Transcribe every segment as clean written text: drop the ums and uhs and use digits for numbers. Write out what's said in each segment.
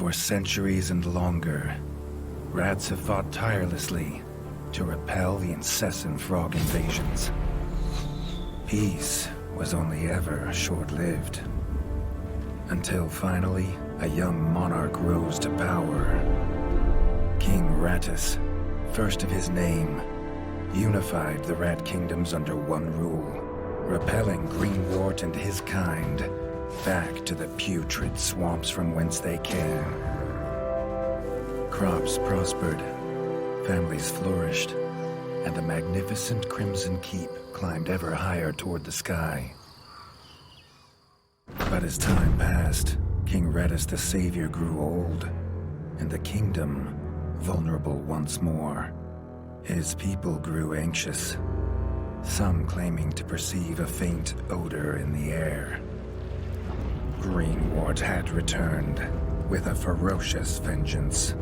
For centuries and longer, rats have fought tirelessly to repel the incessant frog invasions. Peace was only ever short-lived, until finally a young monarch rose to power. King Rattus, first of his name, unified the rat kingdoms under one rule, repelling Greenwort and his kind back to the putrid swamps from whence they came. Crops prospered, families flourished, and the magnificent Crimson Keep climbed ever higher toward the sky. But as time passed, King Rattus the Savior grew old, and the kingdom vulnerable once more. His people grew anxious, some claiming to perceive a faint odor in the air. Greenwort had returned with a ferocious vengeance.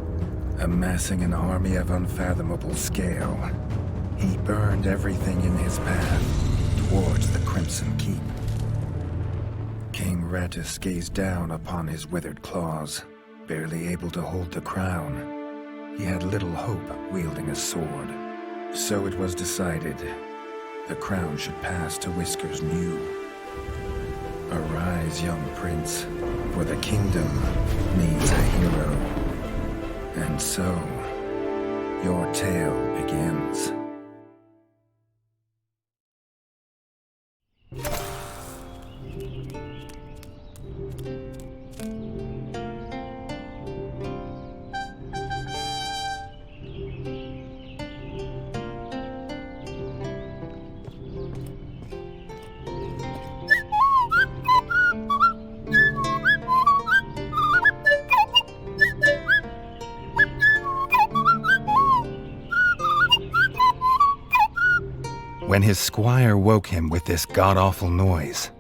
Amassing an army of unfathomable scale, he burned everything in his path towards the Crimson Keep. King Rattus gazed down upon his withered claws, barely able to hold the crown. He had little hope wielding a sword. So it was decided the crown should pass to Whiskers New. Arise, young prince, for the kingdom needs a hero. And so, your tale begins. When his squire woke him with this god-awful noise,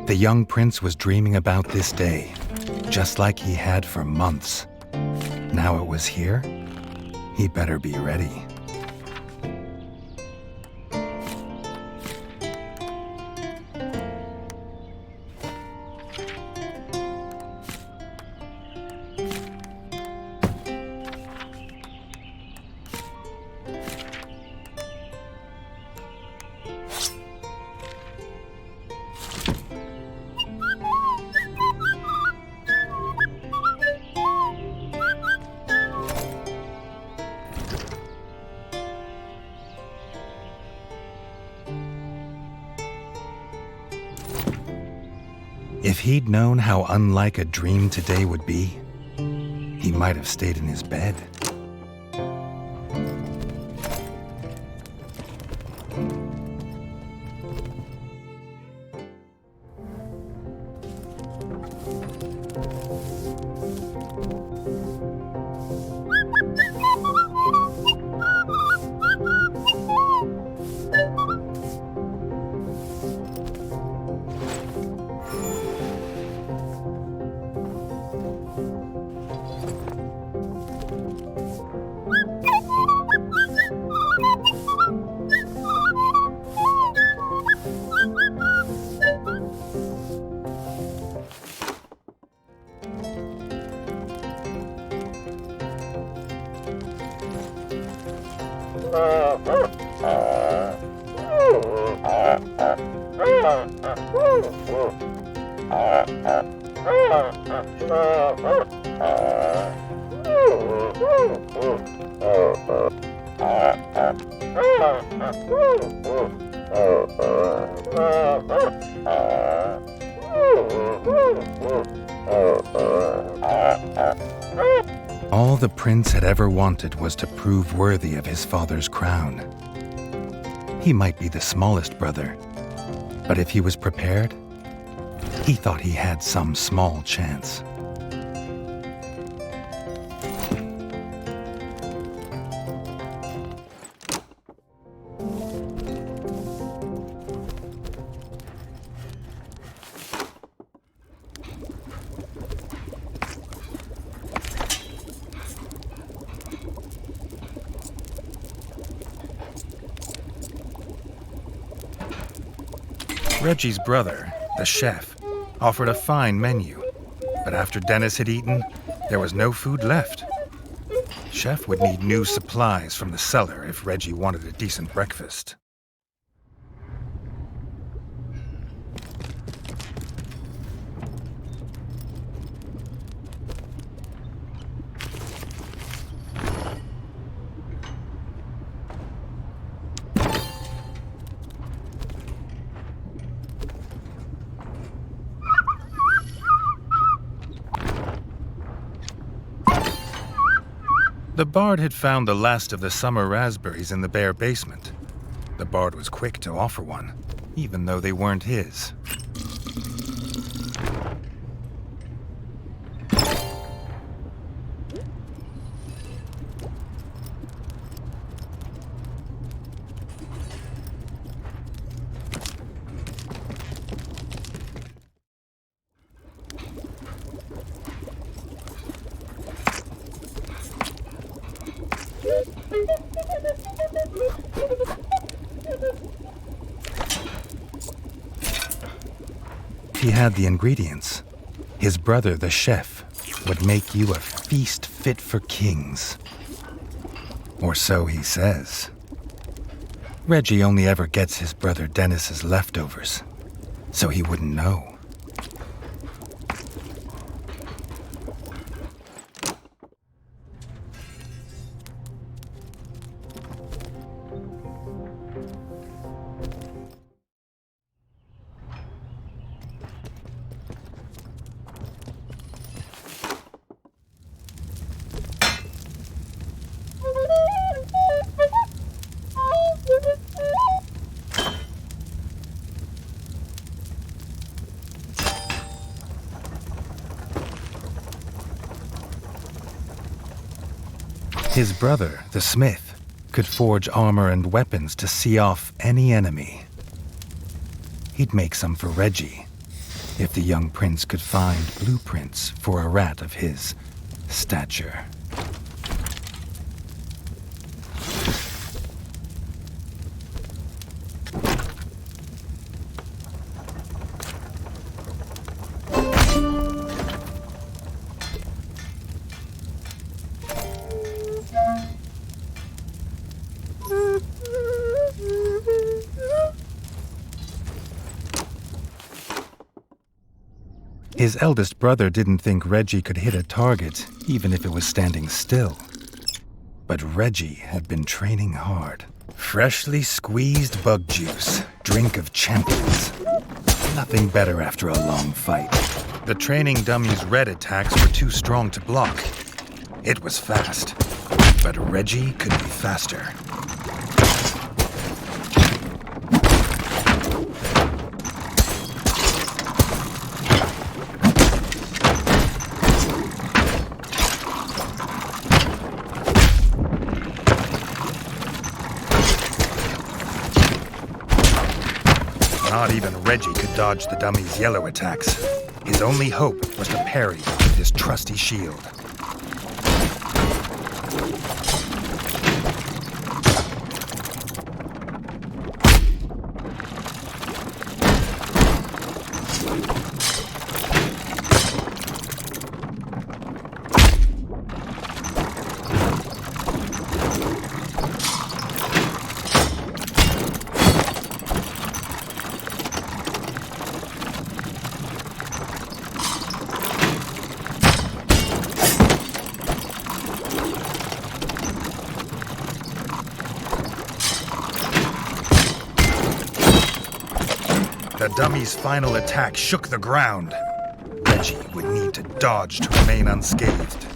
the young prince was dreaming about this day, just like he had for months. Now it was here, he better be ready. If he'd known how unlike a dream today would be, he might have stayed in his bed. All the prince had ever wanted was to prove worthy of his father's crown. He might be the smallest brother, but if he was prepared, he thought he had some small chance. Reggie's brother, the chef, offered a fine menu, but after Dennis had eaten, There was no food left. Chef would need new supplies from the cellar if Reggie wanted a decent breakfast. The Bard had found the last of the summer raspberries in the bare basement. The Bard was quick to offer one, even though they weren't his. He had the ingredients. His brother, the chef, would make you a feast fit for kings. Or so he says. Reggie only ever gets his brother Dennis's leftovers, so he wouldn't know. His brother, the smith, could forge armor and weapons to see off any enemy. He'd make some for Reggie, if the young prince could find blueprints for a rat of his stature. His eldest brother didn't think Reggie could hit a target, even if it was standing still. But Reggie had been training hard. Freshly squeezed bug juice, drink of champions. Nothing better after a long fight. The training dummy's red attacks were too strong to block. It was fast, but Reggie could be faster. Not even Reggie could dodge the dummy's yellow attacks. His only hope was to parry with his trusty shield. The dummy's final attack shook the ground. Reggie would need to dodge to remain unscathed.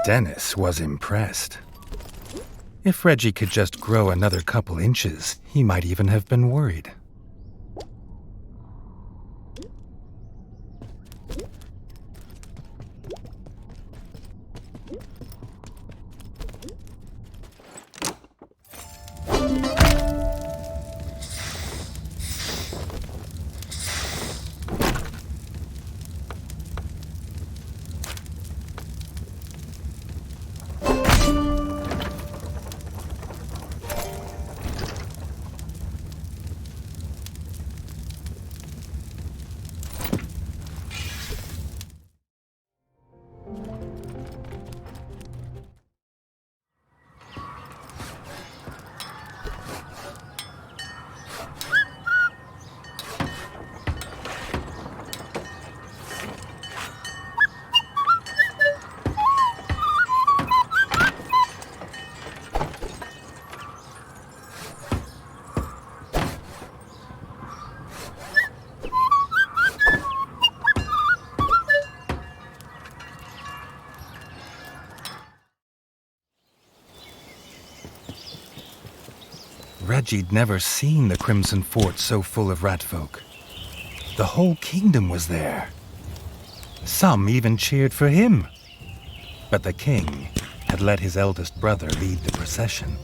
Dennis was impressed. If Reggie could just grow another couple inches, he might even have been worried. Reggie'd never seen the Crimson Fort so full of ratfolk. The whole kingdom was there. Some even cheered for him. But the king had let his eldest brother lead the procession.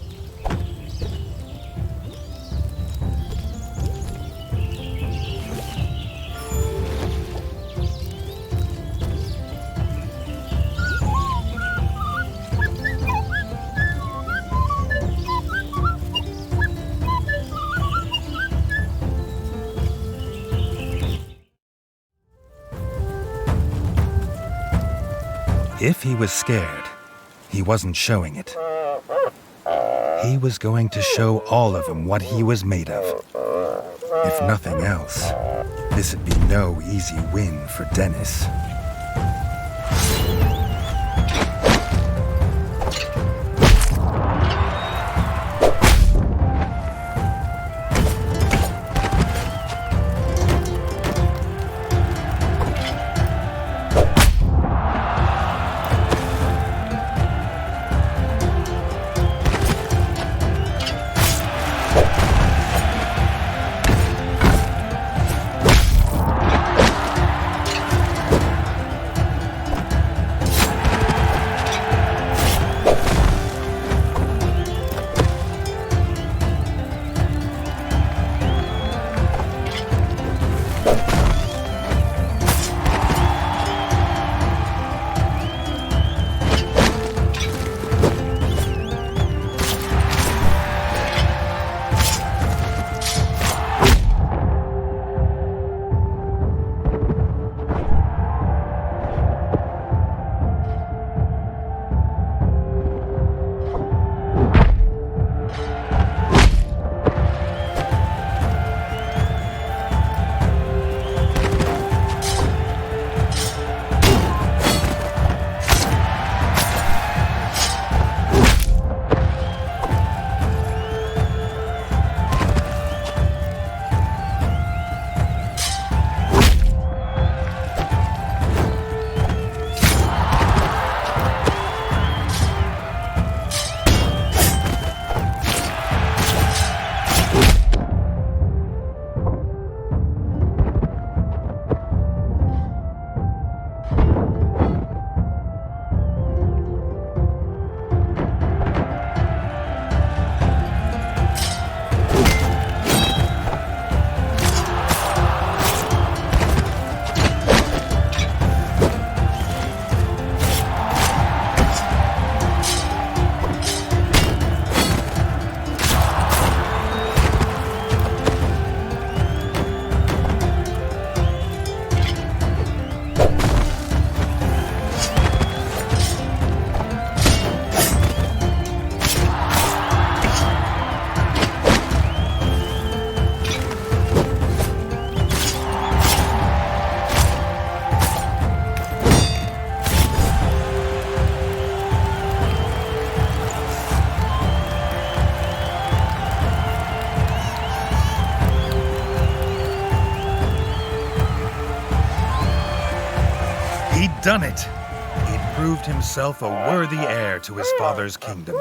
If he was scared, he wasn't showing it. He was going to show all of them what he was made of. If nothing else, this'd be no easy win for Dennis. done it. He'd proved himself a worthy heir to his father's kingdom.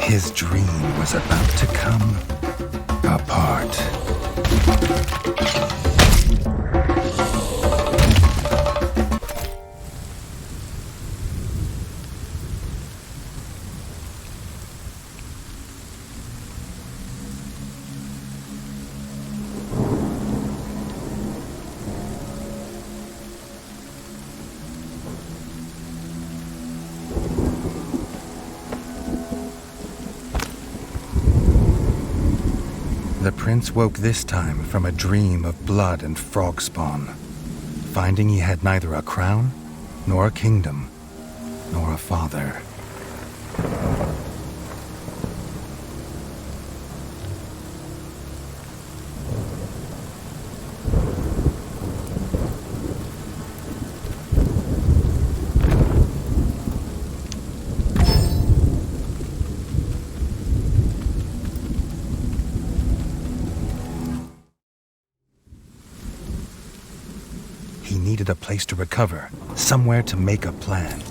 His dream was about to come apart. The prince woke this time from a dream of blood and frog spawn, finding he had neither a crown, nor a kingdom, nor a father. He needed a place to recover, somewhere to make a plan.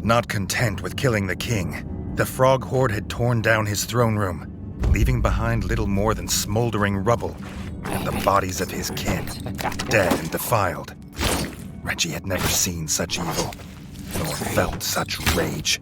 Not content with killing the king, the Frog Horde had torn down his throne room, leaving behind little more than smoldering rubble and the bodies of his kin, dead and defiled. Reggie had never seen such evil, nor felt such rage.